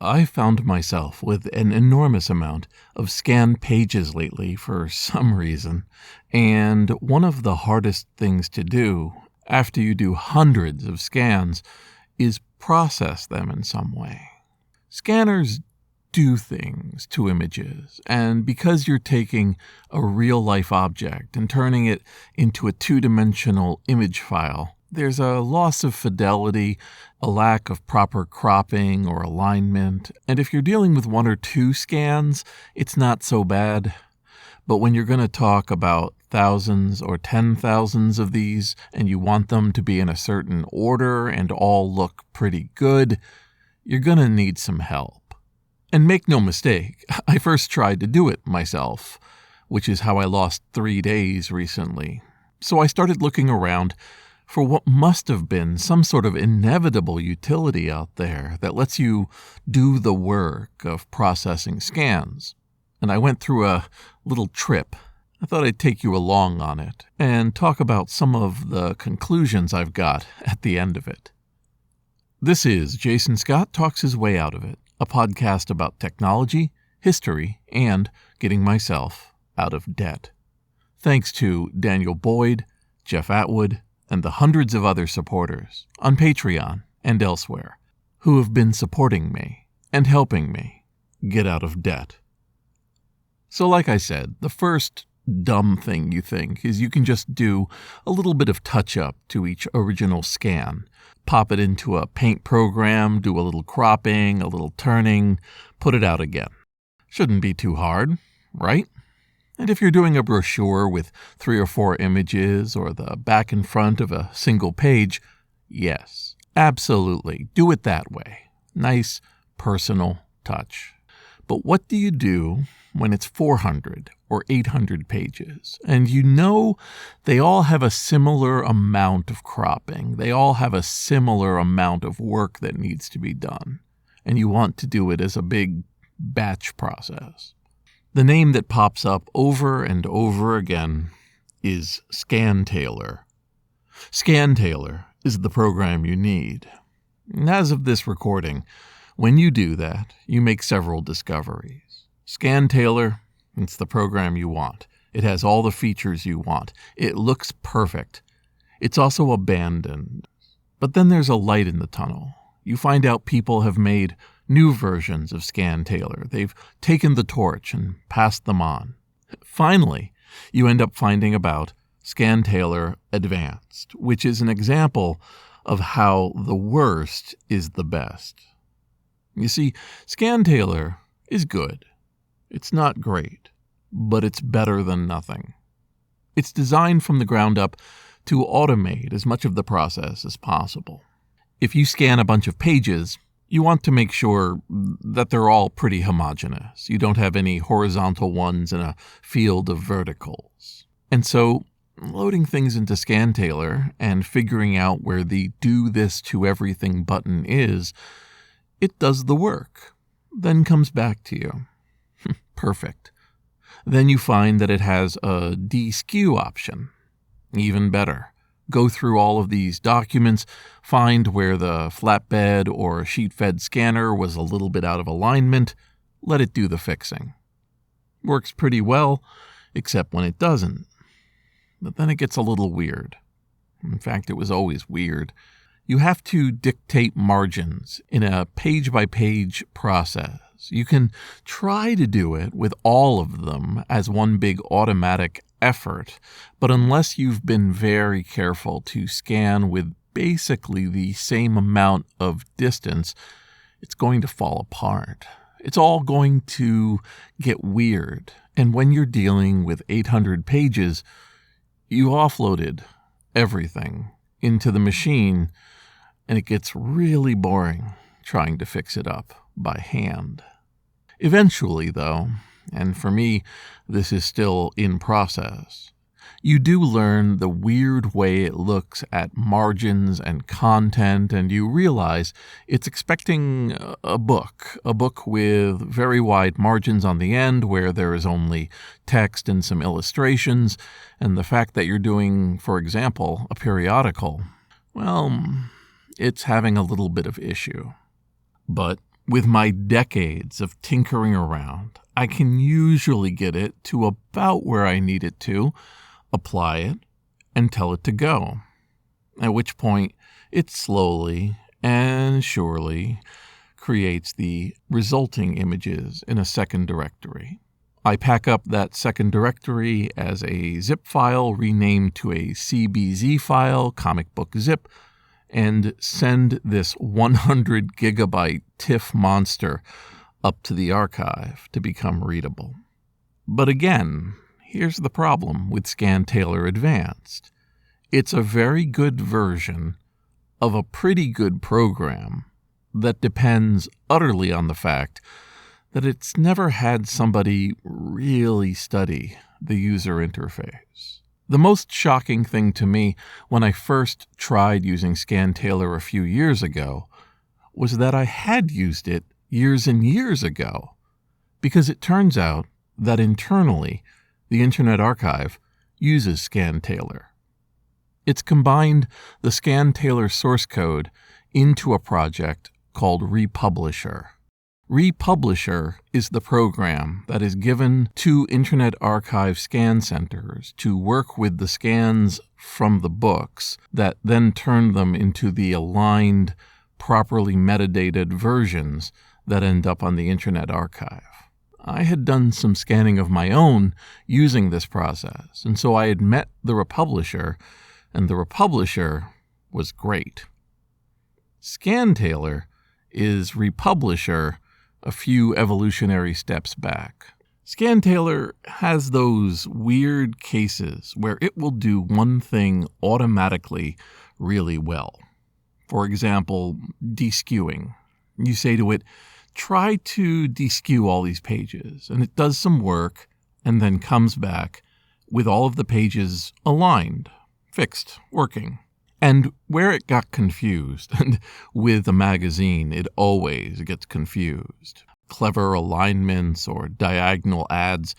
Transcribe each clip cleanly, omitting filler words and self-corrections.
I found myself with an enormous amount of scanned pages lately for some reason, and one of the hardest things to do after you do hundreds of scans is process them in some way. Scanners do things to images, and because you're taking a real-life object and turning it into a two-dimensional image file, there's a loss of fidelity, a lack of proper cropping or alignment, and if you're dealing with one or two scans, it's not so bad. But when you're going to talk about thousands or 10,000s of these, and you want them to be in a certain order and all look pretty good, you're going to need some help. And make no mistake, I first tried to do it myself, which is how I lost 3 days recently. So I started looking around for what must have been some sort of inevitable utility out there that lets you do the work of processing scans. And I went through a little trip. I thought I'd take you along on it and talk about some of the conclusions I've got at the end of it. This is Jason Scott Talks His Way Out of It, a podcast about technology, history, and getting myself out of debt. Thanks to Daniel Boyd, Jeff Atwood, and the hundreds of other supporters on Patreon and elsewhere who have been supporting me and helping me get out of debt. So like I said, the first dumb thing you think is you can just do a little bit of touch-up to each original scan. Pop it into a paint program, do a little cropping, a little turning, put it out again. Shouldn't be too hard, right? And if you're doing a brochure with 3 or 4 images or the back and front of a single page, yes, absolutely, do it that way. Nice, personal touch. But what do you do when it's 400 or 800 pages, and you know they all have a similar amount of cropping, they all have a similar amount of work that needs to be done, and you want to do it as a big batch process? The name that pops up over and over again is Scantailor. Scantailor is the program you need. And as of this recording, when you do that, you make several discoveries. Scantailor, it's the program you want. It has all the features you want. It looks perfect. It's also abandoned. But then there's a light in the tunnel. You find out people have made new versions of Scantailor. They've taken the torch and passed them on. Finally, you end up finding about Scantailor Advanced, which is an example of how the worst is the best. You see, Scantailor is good. It's not great, but it's better than nothing. It's designed from the ground up to automate as much of the process as possible. If you scan a bunch of pages, you want to make sure that they're all pretty homogeneous. You don't have any horizontal ones in a field of verticals. And so, loading things into Scantailor and figuring out where the do this to everything button is, it does the work, then comes back to you. Perfect. Then you find that it has a deskew option. Even better. Go through all of these documents, find where the flatbed or sheet-fed scanner was a little bit out of alignment, let it do the fixing. Works pretty well, except when it doesn't. But then it gets a little weird. In fact, it was always weird. You have to dictate margins in a page-by-page process. You can try to do it with all of them as one big automatic effort, but unless you've been very careful to scan with basically the same amount of distance, it's going to fall apart. It's all going to get weird. And when you're dealing with 800 pages, you offloaded everything into the machine, and it gets really boring trying to fix it up by hand. Eventually, though, and for me, this is still in process, you do learn the weird way it looks at margins and content, and you realize it's expecting a book with very wide margins on the end where there is only text and some illustrations, and the fact that you're doing, for example, a periodical, well, it's having a little bit of issue. But With my decades of tinkering around, I can usually get it to about where I need it to, apply it, and tell it to go. At which point, it slowly and surely creates the resulting images in a second directory. I pack up that second directory as a zip file renamed to a CBZ file, comic book zip, and send this 100 gigabyte TIFF monster up to the archive to become readable. But again, here's the problem with Scantailor Advanced. It's a very good version of a pretty good program that depends utterly on the fact that it's never had somebody really study the user interface. The most shocking thing to me when I first tried using Scantailor a few years ago was that I had used it years and years ago, because it turns out that internally the Internet Archive uses Scantailor. It's combined the Scantailor source code into a project called Republisher. Republisher is the program that is given to Internet Archive scan centers to work with the scans from the books that then turn them into the aligned, properly metadated versions that end up on the Internet Archive. I had done some scanning of my own using this process, and so I had met the Republisher, and the Republisher was great. Scantailor is Republisher a few evolutionary steps back. Scantailor has those weird cases where it will do one thing automatically really well. For example, deskewing. You say to it, try to deskew all these pages, and it does some work and then comes back with all of the pages aligned, fixed, working. And where it got confused, and with a magazine, it always gets confused. Clever alignments or diagonal ads,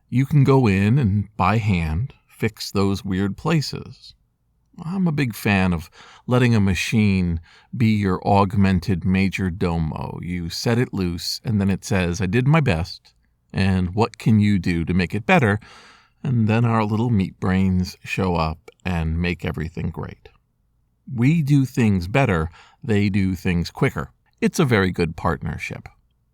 you can go in and by hand fix those weird places. I'm a big fan of letting a machine be your augmented major domo. You set it loose, and then it says, I did my best, and what can you do to make it better? And then our little meat brains show up and make everything great. We do things better, they do things quicker. It's a very good partnership.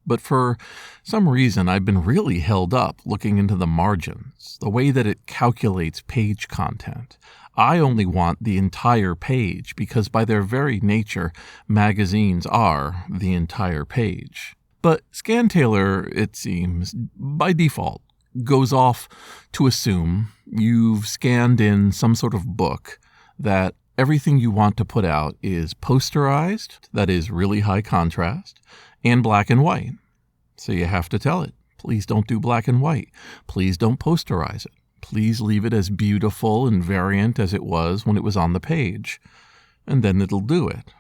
But for some reason, I've been really held up looking into the margins, the way that it calculates page content. I only want the entire page because by their very nature, magazines are the entire page. But Scantailor, it seems, by default, goes off to assume you've scanned in some sort of book, that everything you want to put out is posterized, that is really high contrast, and black and white. So you have to tell it, please don't do black and white. Please don't posterize it. Please leave it as beautiful and variant as it was when it was on the page. And then it'll do it.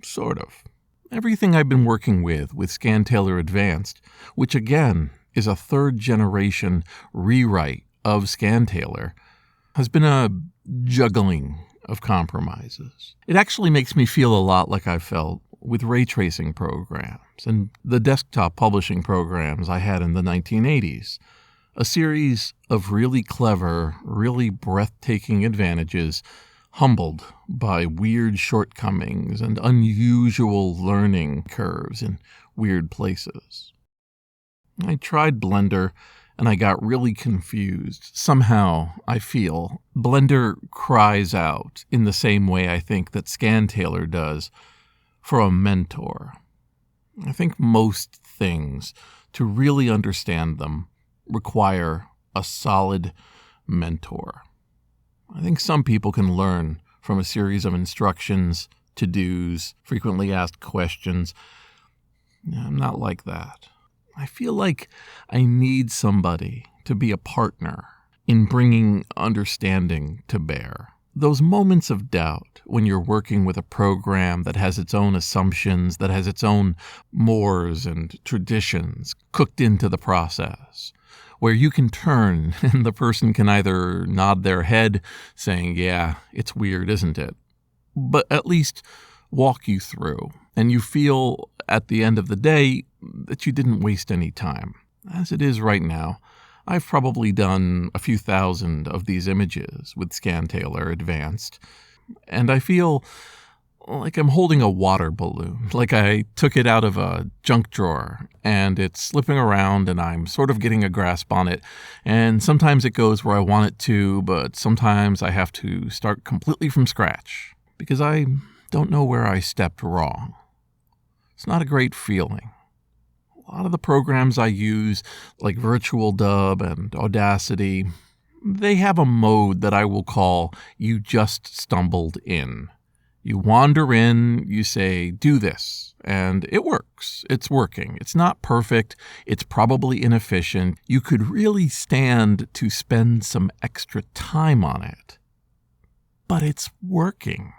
Sort of. Everything I've been working with Scantailor Advanced, which again is a third-generation rewrite of Scantailor, has been a juggling of compromises. It actually makes me feel a lot like I felt with ray tracing programs and the desktop publishing programs I had in the 1980s. A series of really clever, really breathtaking advantages, humbled by weird shortcomings and unusual learning curves in weird places. I tried Blender, and I got really confused. Somehow, I feel, Blender cries out in the same way I think that Scantailor does for a mentor. I think most things, to really understand them, require a solid mentor. I think some people can learn from a series of instructions, to-dos, frequently asked questions. I'm not like that. I feel like I need somebody to be a partner in bringing understanding to bear. Those moments of doubt when you're working with a program that has its own assumptions, that has its own mores and traditions cooked into the process, where you can turn and the person can either nod their head saying, yeah, it's weird, isn't it? But at least walk you through. And you feel at the end of the day that you didn't waste any time. As it is right now, I've probably done a few thousand of these images with Scantailor Advanced, and I feel like I'm holding a water balloon, like I took it out of a junk drawer and it's slipping around and I'm sort of getting a grasp on it. And sometimes it goes where I want it to, but sometimes I have to start completely from scratch because I don't know where I stepped wrong. It's not a great feeling. A lot of the programs I use, like Virtual Dub and Audacity, they have a mode that I will call "You Just Stumbled In." You wander in, you say, do this, and it works. It's working. It's not perfect. It's probably inefficient. You could really stand to spend some extra time on it. But it's working.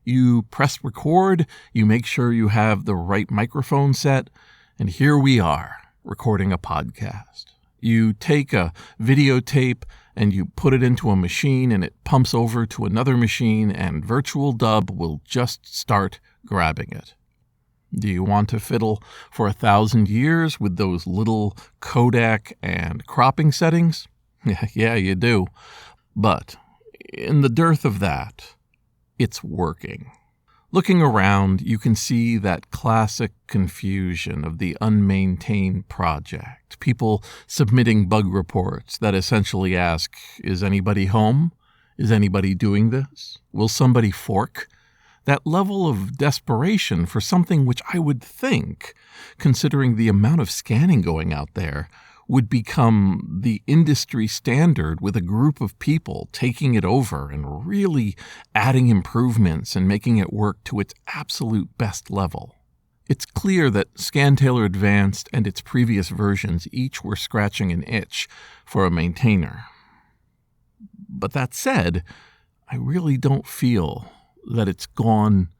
You press record, you make sure you have the right microphone set, and here we are, recording a podcast. You take a videotape and you put it into a machine and it pumps over to another machine and Virtual Dub will just start grabbing it. Do you want to fiddle for 1,000 years with those little codec and cropping settings? Yeah, you do. But in the dearth of that, it's working. Looking around, you can see that classic confusion of the unmaintained project. People submitting bug reports that essentially ask, is anybody home? Is anybody doing this? Will somebody fork? That level of desperation for something which I would think, considering the amount of scanning going out there, would become the industry standard with a group of people taking it over and really adding improvements and making it work to its absolute best level. It's clear that Scantailor Advanced and its previous versions each were scratching an itch for a maintainer. But that said, I really don't feel that it's gone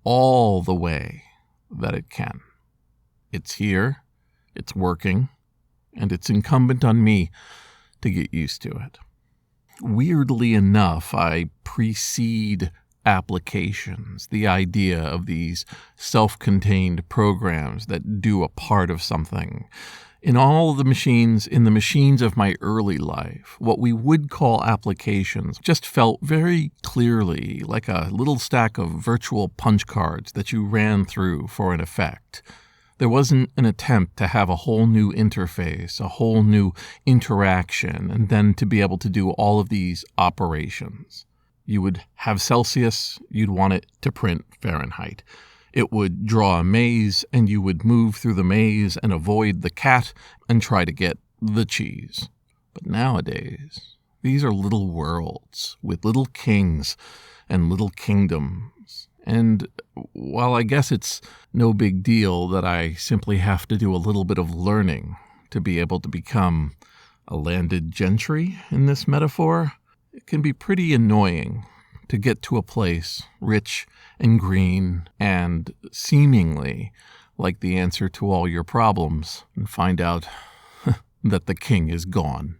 all the way that it can. It's here, it's working, and it's incumbent on me to get used to it. Weirdly enough, I precede applications, the idea of these self-contained programs that do a part of something. In all the machines, in the machines of my early life, what we would call applications just felt very clearly like a little stack of virtual punch cards that you ran through for an effect. There wasn't an attempt to have a whole new interface, a whole new interaction, and then to be able to do all of these operations. You would have Celsius, you'd want it to print Fahrenheit. It would draw a maze, and you would move through the maze and avoid the cat and try to get the cheese. But nowadays, these are little worlds with little kings and little kingdoms. And while I guess it's no big deal that I simply have to do a little bit of learning to be able to become a landed gentry in this metaphor, it can be pretty annoying to get to a place rich and green and seemingly like the answer to all your problems and find out that the king is gone.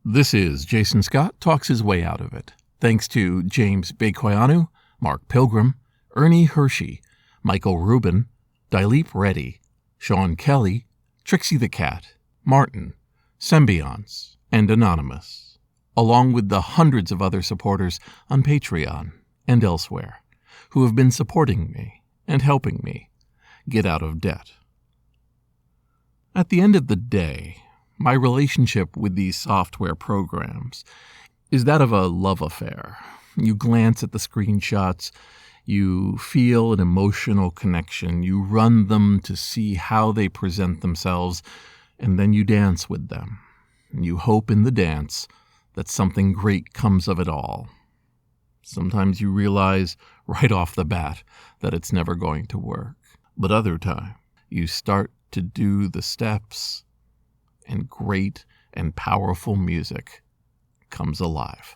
This is Jason Scott Talks His Way Out of It. Thanks to James Bekoyanu, Mark Pilgrim, Ernie Hershey, Michael Rubin, Dilip Reddy, Sean Kelly, Trixie the Cat, Martin, Symbionts, and Anonymous, along with the hundreds of other supporters on Patreon and elsewhere who have been supporting me and helping me get out of debt. At the end of the day, my relationship with these software programs is that of a love affair. You glance at the screenshots, you feel an emotional connection, you run them to see how they present themselves, and then you dance with them. And you hope in the dance that something great comes of it all. Sometimes you realize right off the bat that it's never going to work. But other times, you start to do the steps, and great and powerful music comes alive.